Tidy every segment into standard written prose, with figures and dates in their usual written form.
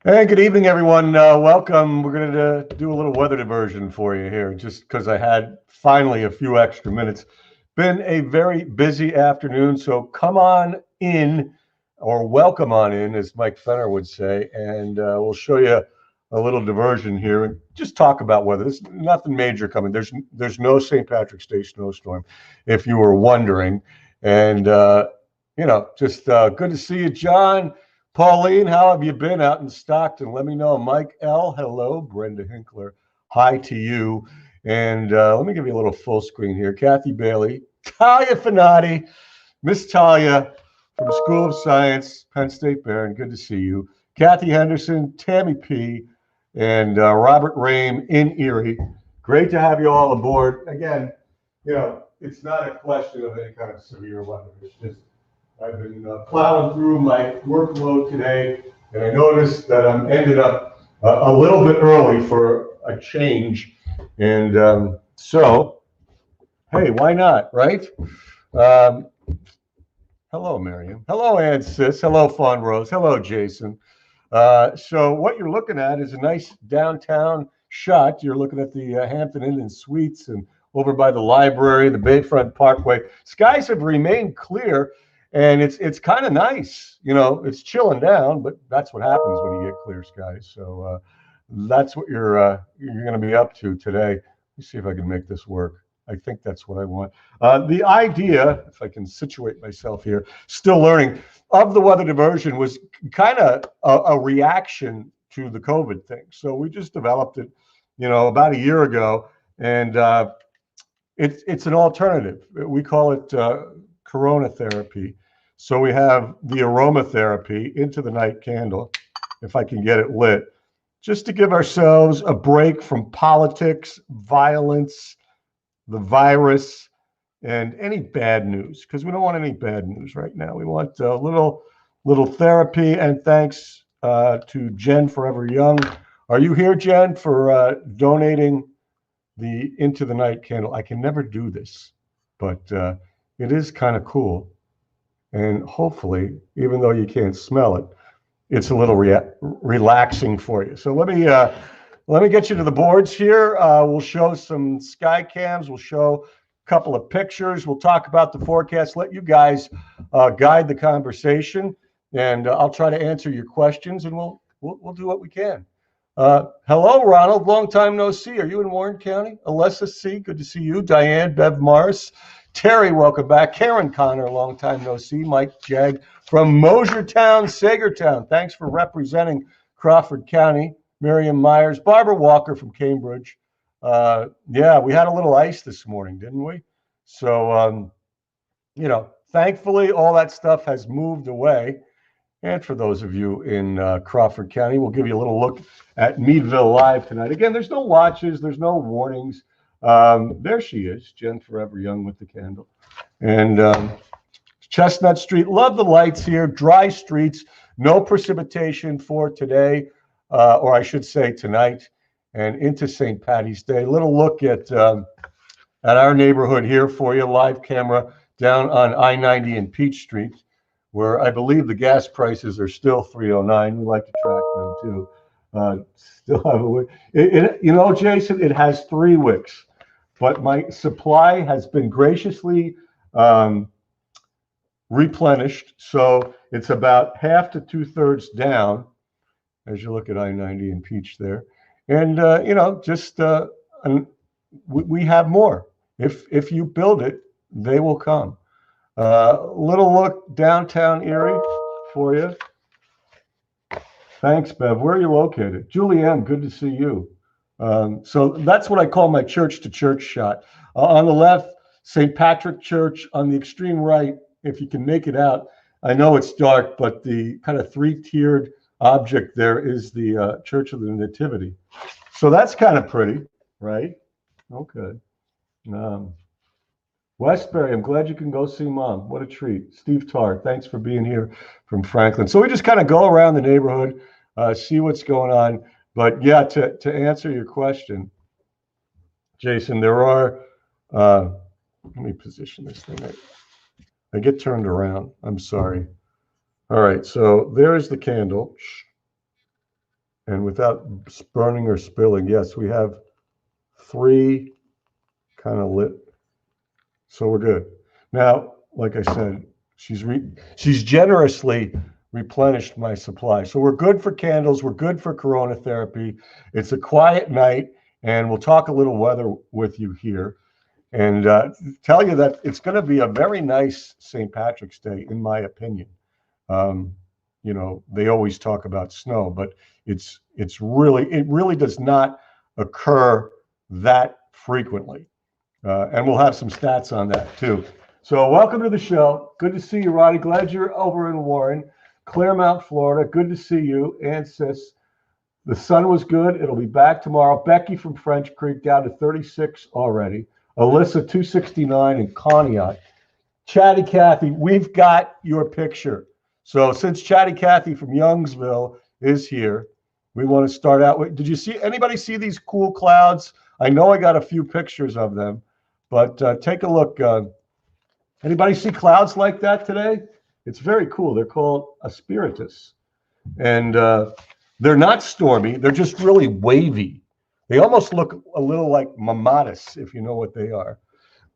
Hey, good evening, everyone. Welcome. We're going to do a little weather diversion for you here, just because I had finally a few extra minutes. Been a very busy afternoon, so come on in, or welcome on in, as Mike Fenner would say, and we'll show you a little diversion here and just talk about weather. There's nothing major coming. There's no St. Patrick's Day snowstorm, if you were wondering, and just good to see you, John. Pauline, how have you been out in Stockton? Let me know. Mike L, hello. Brenda Hinkler, hi to you. And let me give you a little full screen here. Kathy Bailey, Talia Finati, Miss Talia from School of Science, Penn State Barron, good to see you. Kathy Henderson, Tammy P, and Robert Rame in Erie. Great to have you all aboard. Again, it's not a question of any kind of severe weather. It's just I've been plowing through my workload today, and I noticed that I'm ended up a little bit early for a change. And so, hey, why not, right? Um, Hello, Miriam. Hello, Ann Sis. Hello, Fawn Rose. Hello, Jason. So what you're looking at is a nice downtown shot. You're looking at the Hampton Inn and Suites and over by the library, the Bayfront Parkway. Skies have remained clear, and it's kind of nice. It's chilling down, but that's what happens when you get clear skies. So that's what you're going to be up to today. Let me see if I can make this work. I think that's what I want. The idea, if I can situate myself here, still learning, of the weather diversion was kind of a reaction to the COVID thing. So we just developed it, about a year ago, and it's an alternative. We call it corona therapy. So we have the aromatherapy into the night candle, if I can get it lit, just to give ourselves a break from politics, violence, the virus, and any bad news, because we don't want any bad news right now. We want a little therapy. And thanks to Jen Forever Young. Are you here, Jen, for donating the Into the Night candle? I can never do this, but it is kind of cool. And hopefully, even though you can't smell it, it's a little relaxing for you. So let me get you to the boards here. We'll show some sky cams. We'll show a couple of pictures. We'll talk about the forecast. Let you guys guide the conversation, and I'll try to answer your questions, and we'll do what we can. Hello, Ronald. Long time no see. Are you in Warren County? Alessa C. Good to see you. Diane, Bev Morris, Terry. Welcome back. Karen Connor. Long time no see. Mike Jag from Mosiertown, Sagertown. Thanks for representing Crawford County. Miriam Myers, Barbara Walker from Cambridge. Yeah, we had a little ice this morning, didn't we? So, thankfully, all that stuff has moved away. And for those of you in Crawford County, we'll give you a little look at Meadville Live tonight. Again, there's no watches, there's no warnings. There she is, Jen Forever Young with the candle. And Chestnut Street, love the lights here, dry streets, no precipitation for today. Or I should say tonight, and into St. Patty's Day. Little look at our neighborhood here for you, live camera down on I-90 and Peach Street, where I believe the gas prices are still $3.09. We like to track them too. Still have a wick. Jason, it has 3 wicks, but my supply has been graciously replenished, so it's about half to 2/3 down, as you look at I-90 and Peach there. And, we have more. If you build it, they will come. Little look downtown Erie for you. Thanks, Bev. Where are you located? Julie M., good to see you. So that's what I call my church-to-church shot. On the left, St. Patrick Church. On the extreme right, if you can make it out, I know it's dark, but the kind of 3-tiered object there is the Church of the Nativity. So that's kind of pretty, right? Okay. Westbury, I'm glad you can go see Mom. What a treat. Steve Tarr, thanks for being here from Franklin. So we just kind of go around the neighborhood, see what's going on. But yeah, to answer your question, Jason, there are, let me position this thing. I get turned around. I'm sorry. All right, so there's the candle. And without burning or spilling, yes, we have 3 kind of lit. So we're good. Now, like I said, she's generously replenished my supply. So we're good for candles. We're good for corona therapy. It's a quiet night, and we'll talk a little weather with you here, and tell you that it's going to be a very nice St. Patrick's Day, in my opinion. Um, they always talk about snow, but it really does not occur that frequently. And we'll have some stats on that too. So welcome to the show. Good to see you, Roddy. Glad you're over in Warren, Claremont, Florida. Good to see you. And sis, the sun was good. It'll be back tomorrow. Becky from French Creek down to 36 already. Alyssa 269 in Conneaut. Chatty Cathy, we've got your picture. So since Chatty Cathy from Youngsville is here, we want to start out with, did you see, anybody see these cool clouds? I know I got a few pictures of them, but take a look. Anybody see clouds like that today? It's very cool. They're called aspiratus. And they're not stormy. They're just really wavy. They almost look a little like mamatas, if you know what they are.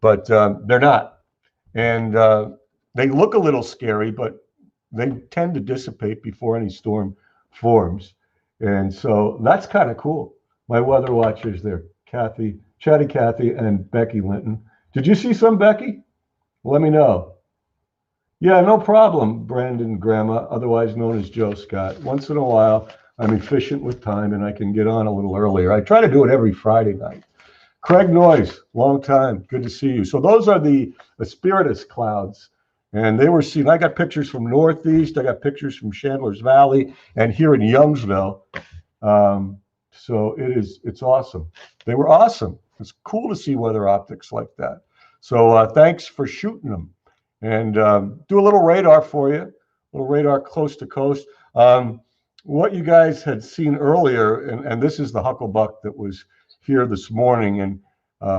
But they're not. And they look a little scary, but they tend to dissipate before any storm forms. And so that's kind of cool. My weather watchers there, Kathy, Chatty Cathy, and Becky Linton. Did you see some, Becky? Let me know. Yeah, no problem, Brandon Grandma, otherwise known as Joe Scott. Once in a while, I'm efficient with time and I can get on a little earlier. I try to do it every Friday night. Craig Noyes, long time. Good to see you. So those are the aspiratus clouds. And they were seen. I got pictures from Northeast. I got pictures from Chandler's Valley and here in Youngsville. So it's awesome. They were awesome. It's cool to see weather optics like that. So thanks for shooting them. And do a little radar for you, a little radar coast to coast. What you guys had seen earlier, and this is the hucklebuck that was here this morning, and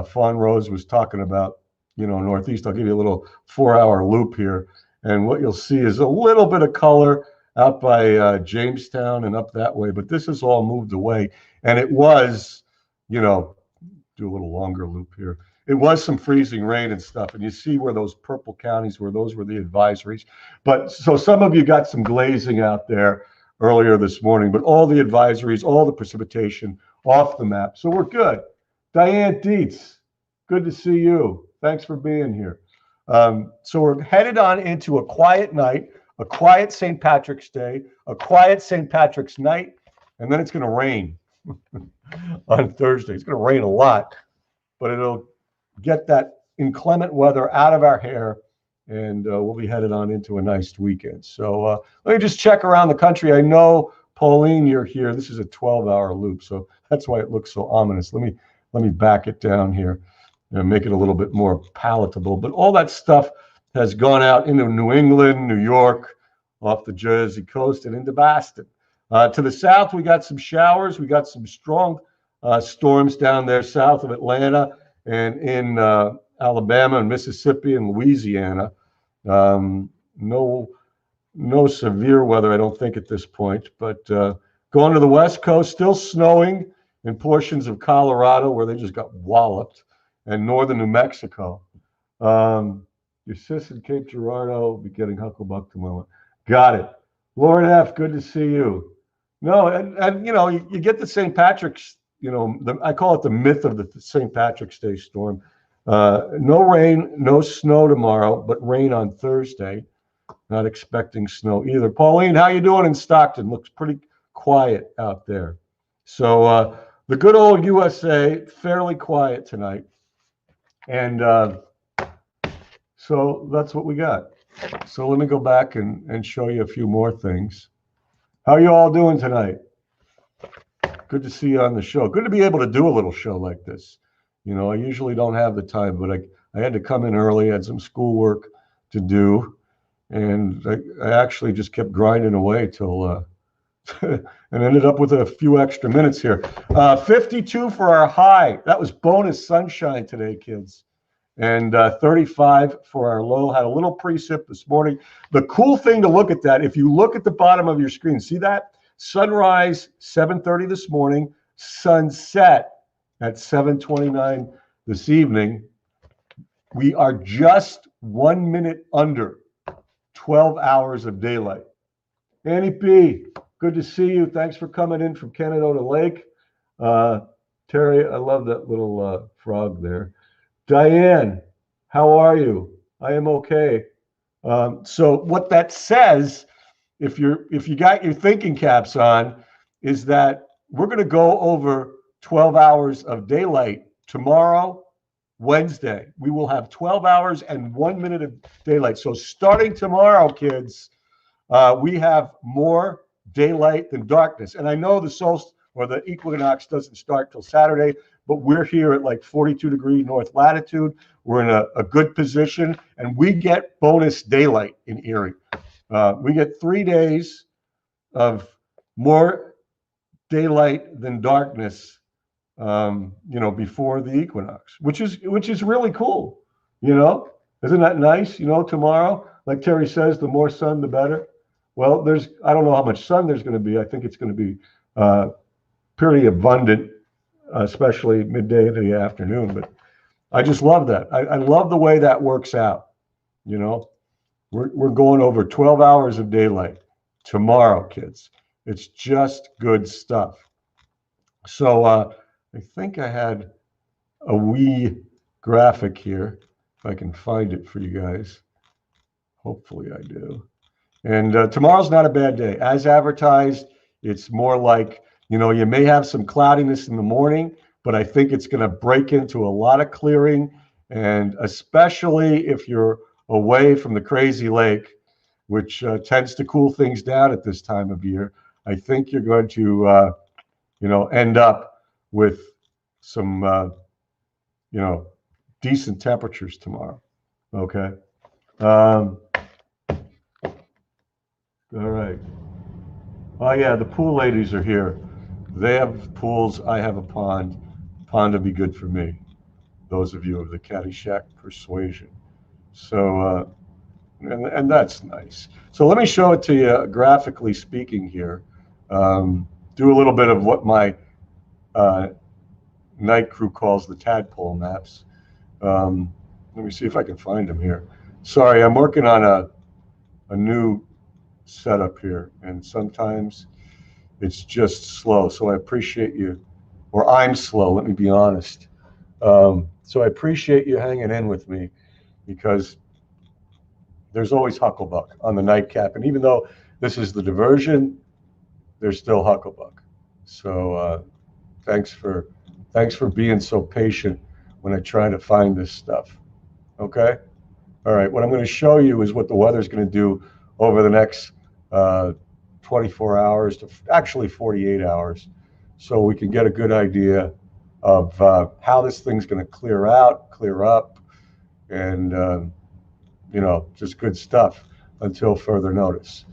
Fawn Rose was talking about, Northeast. I'll give you a little 4-hour loop here. And what you'll see is a little bit of color out by Jamestown and up that way, but this has all moved away. And it was, do a little longer loop here. It was some freezing rain and stuff. And you see where those purple counties were, those were the advisories. But so some of you got some glazing out there earlier this morning, but all the advisories, all the precipitation off the map. So we're good. Diane Dietz, good to see you. Thanks for being here. So we're headed on into a quiet night, a quiet St. Patrick's Day, a quiet St. Patrick's night, and then it's going to rain on Thursday. It's going to rain a lot, but it'll get that inclement weather out of our hair, and we'll be headed on into a nice weekend. So let me just check around the country. I know, Pauline, you're here. This is a 12-hour loop, so that's why it looks so ominous. Let me back it down here and make it a little bit more palatable. But all that stuff has gone out into New England, New York, off the Jersey coast, and into Boston. To the south, we got some showers. We got some strong storms down there south of Atlanta and in Alabama and Mississippi and Louisiana. No severe weather, I don't think, at this point. But going to the West Coast, still snowing in portions of Colorado where they just got walloped, and northern New Mexico. Your sis in Cape Girardeau will be getting hucklebuck tomorrow. Got it. Lauren F., good to see you. No, and you get the St. Patrick's, I call it the myth of the St. Patrick's Day storm. No rain, no snow tomorrow, but rain on Thursday. Not expecting snow either. Pauline, how you doing in Stockton? Looks pretty quiet out there. So the good old USA, fairly quiet tonight. And so that's what we got. So let me go back and show you a few more things. How you all doing tonight? Good to see you on the show. Good to be able to do a little show like this. I usually don't have the time, but I had to come in early, had some schoolwork to do, and I actually just kept grinding away till and ended up with a few extra minutes here. 52 for our high. That was bonus sunshine today, kids. And 35 for our low. Had a little precip this morning. The cool thing to look at that, if you look at the bottom of your screen, see that? Sunrise 7:30 this morning, sunset at 7:29 this evening. We are just 1 minute under 12 hours of daylight. Annie P., good to see you. Thanks for coming in from Canadota Lake. Terry, I love that little frog there. Diane, how are you? I am okay. So what that says, if you got your thinking caps on, is that we're going to go over 12 hours of daylight tomorrow, Wednesday. We will have 12 hours and 1 minute of daylight. So starting tomorrow, kids, we have more daylight than darkness. And I know the solstice or the equinox doesn't start till Saturday, but we're here at like 42° north latitude. We're in a good position, and we get bonus daylight in Erie. We get 3 days of more daylight than darkness, before the equinox, which is really cool. Isn't that nice? Tomorrow, like Terry says, the more sun, the better. Well, I don't know how much sun there's going to be. I think it's going to be pretty abundant, especially midday into the afternoon. But I just love that. I love the way that works out. We're going over 12 hours of daylight tomorrow, kids. It's just good stuff. So I think I had a wee graphic here, if I can find it for you guys. Hopefully I do. And tomorrow's not a bad day. As advertised, it's more like, you may have some cloudiness in the morning, but I think it's going to break into a lot of clearing. And especially if you're away from the crazy lake, which tends to cool things down at this time of year, I think you're going to, end up with some, decent temperatures tomorrow. Okay. All right. Oh, yeah, the pool ladies are here. They have pools. I have a pond. Pond would be good for me. Those of you of the Caddyshack persuasion. So, and that's nice. So let me show it to you graphically speaking here. Do a little bit of what my night crew calls the tadpole maps. Let me see if I can find them here. Sorry, I'm working on a new setup here, and sometimes it's just slow. So I appreciate you, or I'm slow, let me be honest. So I appreciate you hanging in with me, because there's always Hucklebuck on the nightcap. And even though this is the diversion, there's still Hucklebuck. So thanks for being so patient when I try to find this stuff. Okay? All right, what I'm going to show you is what the weather's going to do over the next 24 hours to actually 48 hours, so we can get a good idea of how this thing's going to clear up, and just good stuff until further notice.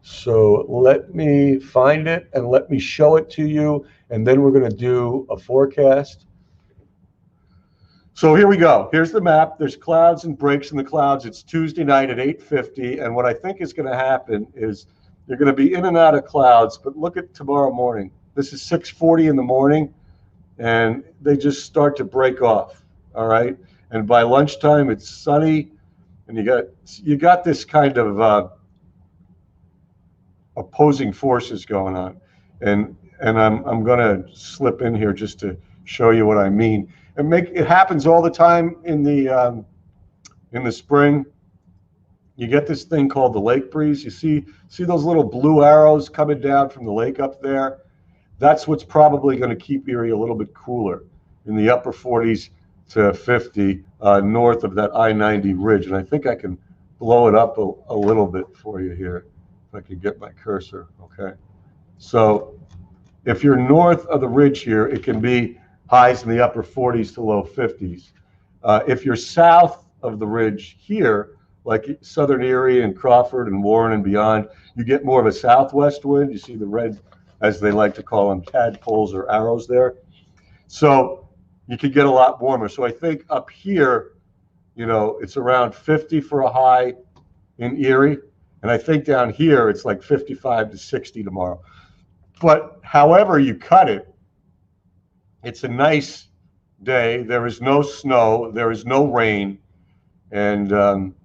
So let me find it and let me show it to you, and then we're going to do a forecast. So here we go. Here's the map. There's clouds and breaks in the clouds. It's Tuesday night at 8:50, and what I think is going to happen is you're going to be in and out of clouds, but look at tomorrow morning. This is 6:40 in the morning, and they just start to break off, all right? And by lunchtime, it's sunny, and you got this kind of opposing forces going on. And I'm going to slip in here just to show you what I mean. It happens all the time in the spring. You get this thing called the lake breeze. You see those little blue arrows coming down from the lake up there? That's what's probably going to keep Erie a little bit cooler, in the upper 40s to 50 north of that I-90 ridge. And I think I can blow it up a little bit for you here, if I could get my cursor. Okay. So if you're north of the ridge here, it can be highs in the upper 40s to low 50s. If you're south of the ridge here, like Southern Erie and Crawford and Warren and beyond, you get more of a southwest wind. You see the red, as they like to call them, tadpoles or arrows there. So you could get a lot warmer. So I think up here, it's around 50 for a high in Erie. And I think down here, it's like 55 to 60 tomorrow. But however you cut it, it's a nice day. There is no snow. There is no rain. And then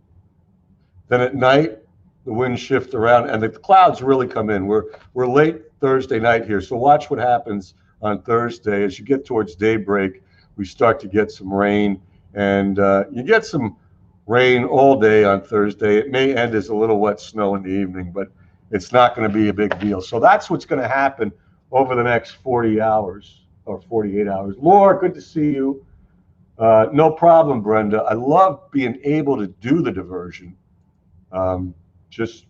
at night, the winds shift around and the clouds really come in. We're late Thursday night here, so watch what happens on Thursday. As you get towards daybreak, we start to get some rain, and you get some rain all day on Thursday. It may end as a little wet snow in the evening, but it's not going to be a big deal. So that's what's going to happen over the next 40 hours or 48 hours. Laura, good to see you. No problem, Brenda. I love being able to do the diversion. Just,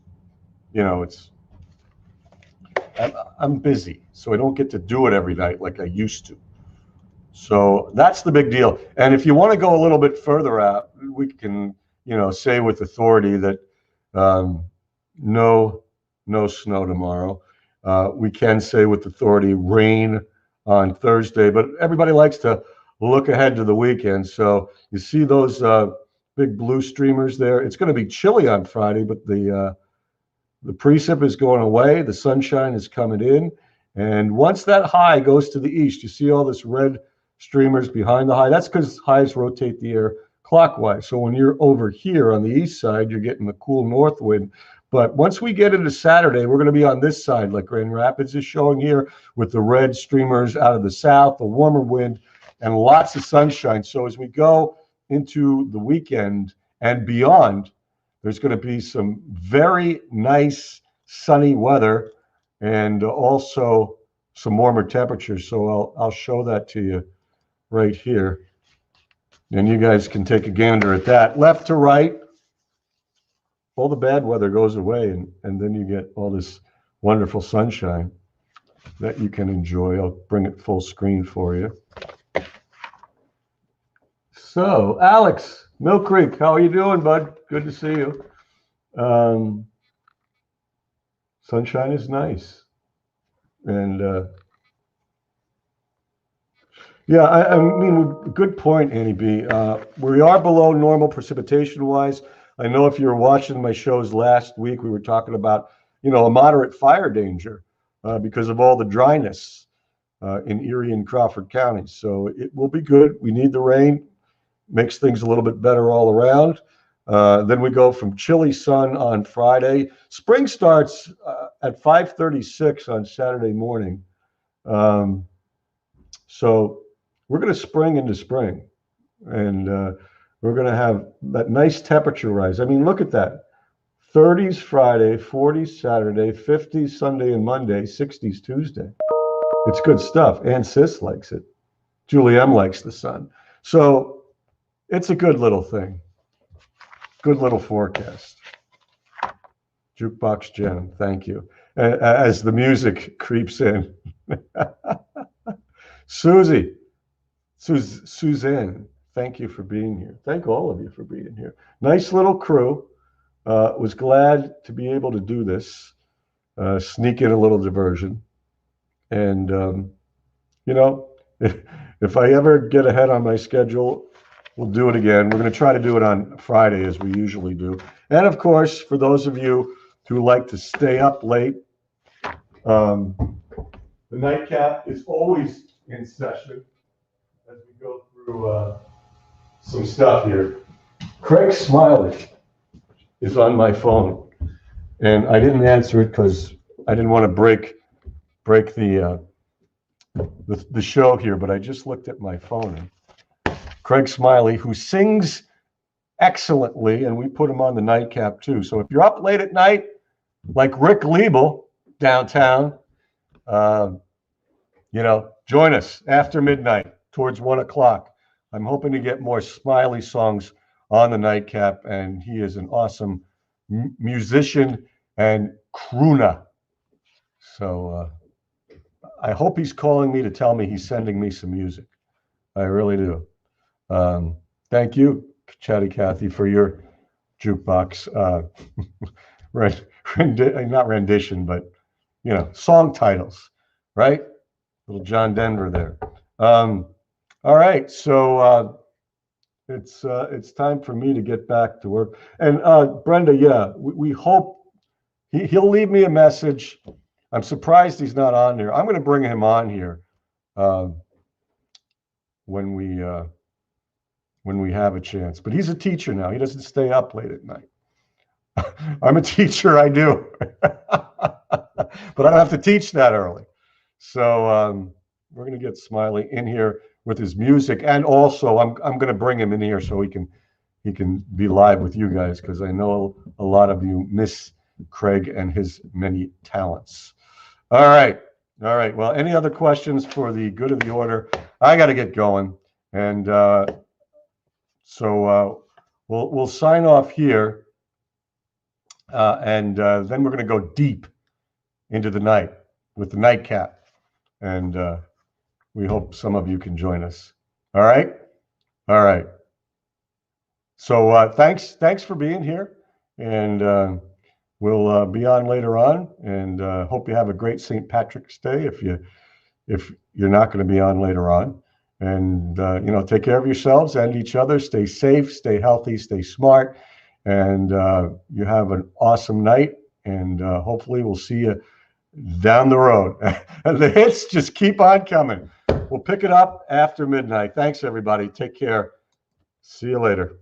it's I'm busy, so I don't get to do it every night like I used to. So that's the big deal. And if you want to go a little bit further out, we can, say with authority that no snow tomorrow. We can say with authority rain on Thursday, but everybody likes to look ahead to the weekend. So you see those big blue streamers there. It's going to be chilly on Friday, but the precip is going away. The sunshine is coming in. And once that high goes to the east, you see all this red streamers behind the high. That's because highs rotate the air clockwise. So when you're over here on the east side, you're getting the cool north wind. But once we get into Saturday, we're going to be on this side, like Grand Rapids is showing here, with the red streamers out of the south, the warmer wind, and lots of sunshine. So as we go into the weekend and beyond, there's going to be some very nice sunny weather and also some warmer temperatures. So I'll show that to you right here. And you guys can take a gander at that. Left to right, all the bad weather goes away, and then you get all this wonderful sunshine that you can enjoy. I'll bring it full screen for you. So, Alex, Mill Creek, how are you doing, bud? Good to see you. Sunshine is nice. And yeah, I mean, good point, Annie B. We are below normal precipitation-wise. I know if you were watching my shows last week, we were talking about, a moderate fire danger because of all the dryness in Erie and Crawford counties. So it will be good. We need the rain. Makes things a little bit better all around. Then we go from chilly sun on Friday. Spring starts at 5:36 on Saturday morning. So we're going to spring into spring, and we're going to have that nice temperature rise. I mean, look at that. 30s Friday, 40s Saturday, 50s Sunday and Monday, 60s Tuesday. It's good stuff. Ann Sis likes it. Julie M likes the sun. So it's a good little thing. Good little forecast. Jukebox Jen, thank you. As the music creeps in. Suzanne, thank you for being here. Thank all of you for being here. Nice little crew. Was glad to be able to do this. Sneak in a little diversion. And, if I ever get ahead on my schedule, we'll do it again. We're going to try to do it on Friday as we usually do. And of course, for those of you who like to stay up late, the nightcap is always in session as we go through some stuff here. Craig Smiley is on my phone, and I didn't answer it because I didn't want to break the show here, but I just looked at my phone. Craig Smiley, who sings excellently, and we put him on the nightcap too. So if you're up late at night, like Rick Liebel downtown, join us after midnight towards 1 o'clock. I'm hoping to get more Smiley songs on the nightcap, and he is an awesome musician and crooner. So I hope he's calling me to tell me he's sending me some music. I really do. Thank you, Chatty Cathy, for your jukebox, not rendition, but song titles, right? Little John Denver there. All right, so it's time for me to get back to work. And Brenda, yeah, we hope he'll leave me a message I'm surprised he's not on there. I'm going to bring him on here when we have a chance. But he's a teacher now. He doesn't stay up late at night. I'm a teacher. I do, but I don't have to teach that early. So we're going to get Smiley in here with his music, and also I'm going to bring him in here so he can be live with you guys, because I know a lot of you miss Craig and his many talents. All right. Well, any other questions for the good of the order? I got to get going, and so we'll sign off here, and then we're going to go deep into the night with the nightcap, and we hope some of you can join us. All right. So thanks for being here, and we'll be on later on, and hope you have a great St. Patrick's Day if you're not going to be on later on. And take care of yourselves and each other. Stay safe, stay healthy, stay smart, and you have an awesome night. And hopefully we'll see you down the road. And the hits just keep on coming. We'll pick it up after midnight. Thanks, everybody. Take care. See you later.